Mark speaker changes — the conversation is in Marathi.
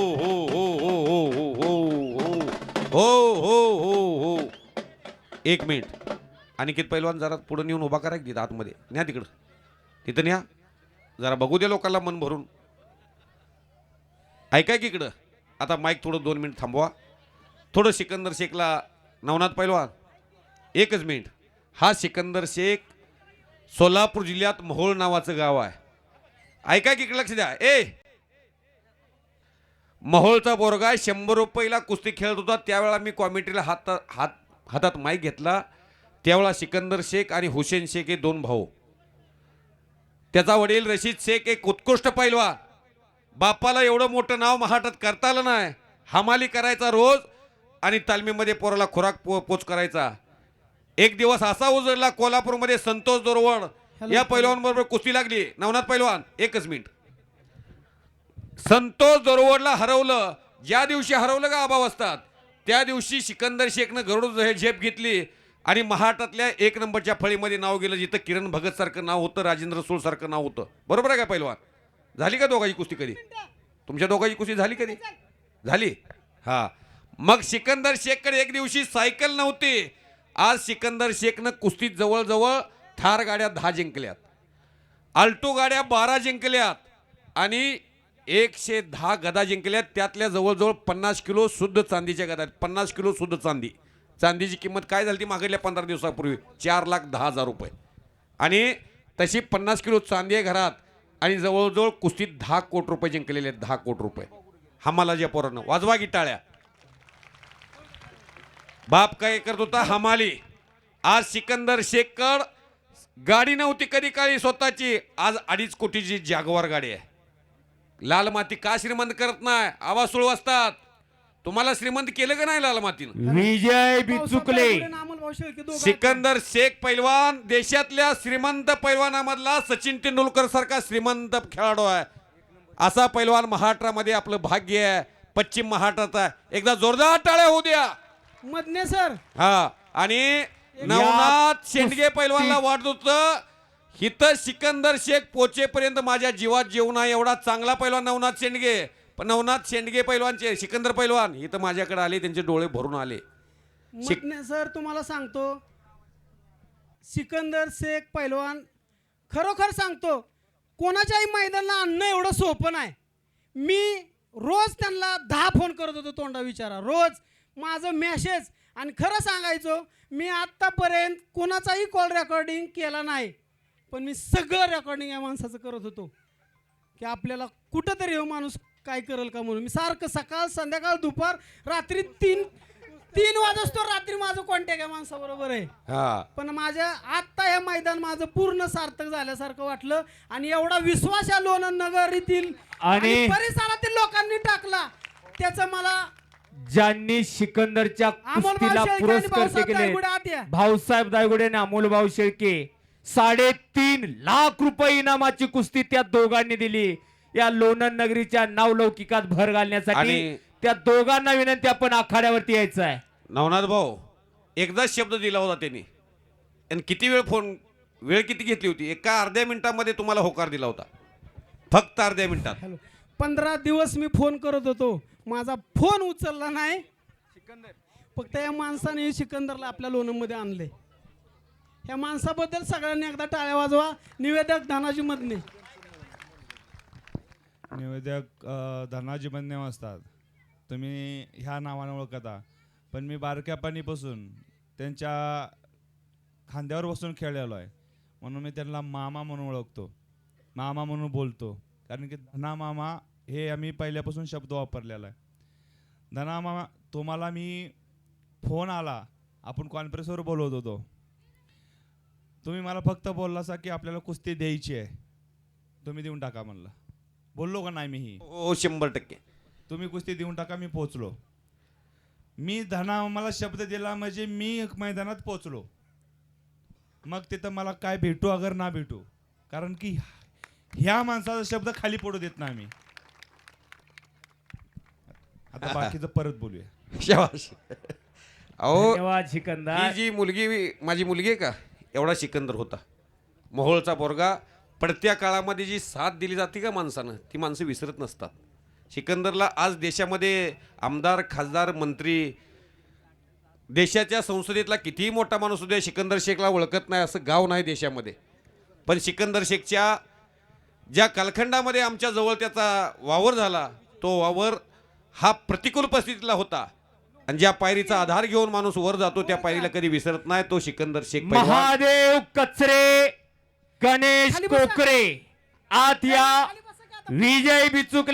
Speaker 1: हो हो हो हो हो हो हो हो हो 1 मिनिट. अनिकेत पैलवान जरा पुढे नेऊन उभा करा की आतमध्ये न्या तिकडं तिथं न्या जरा बघू द्या लोकांना मन भरून ऐकाय की इकडं. आता माईक थोडं 2 मिनिट थांबवा. थोडं सिकंदर शेखला नवनाथ पैलवान 1 मिनिट. हा सिकंदर शेख सोलापूर जिल्ह्यात मोहोळ नावाचं गाव आहे. ऐका की इकडे लक्ष द्या. मोहोळचा बोरगा 100 रुपयाला कुस्ती खेळत होता. त्यावेळेला मी कॉमेंट्रीला हातात माईक घेतला. त्यावेळेला सिकंदर शेख आणि हुसेन शेख हे 2 भाऊ. त्याचा वडील रशीद शेख एक उत्कृष्ट पैलवान. बापाला एवढं मोठं नाव महाराष्ट्रात करता आलं नाही. हमाली करायचा रोज आणि तालमीमध्ये पोराला खुराक पोच करायचा. एक दिवस असा उजळला कोल्हापूरमध्ये संतोष दोरवड या पैलवान बरोबर कुस्ती लागली. नवनाथ पैलवान 1 मिनिट. संतोष दोरवडला हरवलं. ज्या दिवशी हरवलं का अभावस्थात त्या दिवशी सिकंदर शेखनं गरुड झेप घेतली आणि महाराष्ट्रातल्या 1 नंबरच्या फळीमध्ये नाव गेलं. जिथं किरण भगत सारखं नाव होतं, राजेंद्र सूळ सारखं नाव होतं. बरोबर आहे का पैलवान? झाली का दोघांची कुस्ती कधी? तुमच्या दोघांची कुस्ती झाली कधी? झाली. हा मग सिकंदर शेखकडे एक दिवशी सायकल नव्हती. आज सिकंदर शेखनं कुस्तीत जवळजवळ थार गाड्या 10 जिंकल्यात, आल्टो गाड्या 12 जिंकल्यात आणि 110 गदा जिंकल्यात. त्यातल्या जवळजवळ 50 किलो शुद्ध चांदीच्या गदा आहेत. 50 किलो शुद्ध चांदी. चांदीची किंमत काय झाली ती मागल्या 15 दिवसापूर्वी 4,10,000 रुपये. आणि तशी 50 किलो चांदी आहे घरात आणि जवळजवळ कुस्तीत 10 कोटी रुपये जिंकलेले आहेत. 10 कोटी रुपये. हमालाच्या पोरानं वाजवा की टाळ्या. बाप काय करत होता? हमाली. आज सिकंदर शेखकड गाडी नव्हती कधी काळी स्वतःची. आज 2.5 कोटीची जॅगवार गाडी आहे. लाल माती का श्रीमंत करत नाही? आवाज सुरू असतात. तुम्हाला श्रीमंत केलं का नाही लाल मातीनं?
Speaker 2: विजय बिचुकले.
Speaker 1: सिकंदर शेख पैलवान देशातल्या श्रीमंत पैलवानामधला सचिन तेंडुलकर सारखा श्रीमंत खेळाडू आहे. असा पैलवान महाराष्ट्रामध्ये आपलं भाग्य आहे. पश्चिम महाराष्ट्राचा. एकदा जोरदार टाळ्या होऊ द्या
Speaker 3: मधने सर.
Speaker 1: हा आणि नवनाथ शेंडगे पैलवानला वाटत होतं हिथं सिकंदर शेख पोचेपर्यंत माझ्या जीवात जेवण आहे. एवढा चांगला पैलवान नवनाथ शेंडगे. पण नवनाथ शेंडगे पैलवानचे सिकंदर पैलवान इथं माझ्याकडे आले. त्यांचे डोळे भरून आले.
Speaker 3: मधने सर तुम्हाला सांगतो सिकंदर शेख पैलवान खरोखर सांगतो कोणाच्याही मैदानाला आणणं एवढं सोपं नाही. मी रोज त्यांना 10 फोन करत होतो तोंडा विचारा रोज माझं मेसेज. आणि खरं सांगायचो मी आत्तापर्यंत कोणाचाही कॉल रेकॉर्डिंग केला नाही. पण मी सगळं रेकॉर्डिंग या माणसाचं करत होतो की आपल्याला कुठंतरी हो माणूस काय करेल का म्हणून. मी सारखं सकाळ संध्याकाळ दुपार रात्री 3 वाजतो रात्री माझं कॉन्टॅक्ट या माणसाबरोबर आहे. पण माझ्या आत्ता हे मैदान माझं पूर्ण सार्थक झाल्यासारखं वाटलं. आणि एवढा विश्वास या लोणंद नगर येथील आणि परिसरातील लोकांनी टाकला त्याचं मला.
Speaker 2: ज्यांनी सिकंदरच्या कुस्तीला पुरस्कृत केले भाऊसाहेब दायगुडे आणि अमोलभाऊ शेळके 3.5 लाख रुपये इनामाची कुस्ती त्या दोघांनी दिली. या लोणंद नगरीच्या नावलौकिकात भर घालण्यासाठी त्या दोघांना विनंती आपण आखाड्यावरती यायचं आहे.
Speaker 1: नवनाथ भाऊ एकदाच शब्द दिला होता त्यांनी. आणि किती वेळ किती घेतली होती? एका अर्ध्या मिनिटामध्ये तुम्हाला होकार दिला होता. फक्त अर्ध्या मिनिटात.
Speaker 3: 15 दिवस मी फोन करत होतो. माझा फोन उचलला नाही. फक्त या माणसाने सिकंदरला आपल्या लोणंदमध्ये आणले. ह्या माणसाबद्दल सगळ्यांनी एकदा टाळ्या वाजवा. निवेदक धनाजी मधने.
Speaker 4: निवेदक धनाजी मधने असतात. तुम्ही ह्या नावाने ओळखता. पण मी बारक्यापणीपासून त्यांच्या खांद्यावर बसून खेळलेलो आहे. म्हणून मी त्यांना मामा म्हणून ओळखतो. मामा म्हणून बोलतो. कारण की धना मामा हे आम्ही पहिल्यापासून शब्द वापरलेला आहे. धना मामा तुम्हाला मी फोन आला आपण कॉन्फरन्सवर बोलवत होतो. तुम्ही मला फक्त बोललासा की आपल्याला कुस्ती द्यायची आहे तुम्ही देऊन टाका म्हणलं. बोललो का नाही मी? ही
Speaker 1: हो 100%.
Speaker 4: तुम्ही कुस्ती देऊन टाका. मी पोचलो. मी धना मला शब्द दिला म्हणजे मी मैदानात पोचलो. मग तिथं मला काय भेटू अगर ना भेटू. कारण की ह्या माणसाचा शब्द खाली पडू देत नाही मी. आता बाकीचं परत बोलूया.
Speaker 1: शाबाश. अहो
Speaker 2: धन्यवाद सिकंदर.
Speaker 1: ही जी मुलगी माझी मुलगी आहे का एवढा सिकंदर होता. मोहोळचा पोरगा. पडत्या काळामध्ये जी साथ दिली जाते का माणसानं ती माणसं विसरत नसतात. सिकंदरला आज देशामध्ये आमदार खासदार मंत्री देशाच्या संसदेतला कितीही मोठा माणूस उद्या सिकंदर शेखला ओळखत नाही असं गाव नाही देशामध्ये. पण सिकंदर शेखच्या ज्या कालखंडामध्ये आमच्या जवळ त्याचा वावर झाला तो वावर हा प्रतिकूल परिस्थितीतला होता आणि ज्या पायरीचा आधार घेऊन माणूस वर जातो त्या पायरीला कधी विसरत नाही तो सिकंदर शेख पैलवान.
Speaker 2: महादेव कचरे, गणेश
Speaker 3: खाली बसा.
Speaker 2: कोकरे आत या. विजय बिचुकले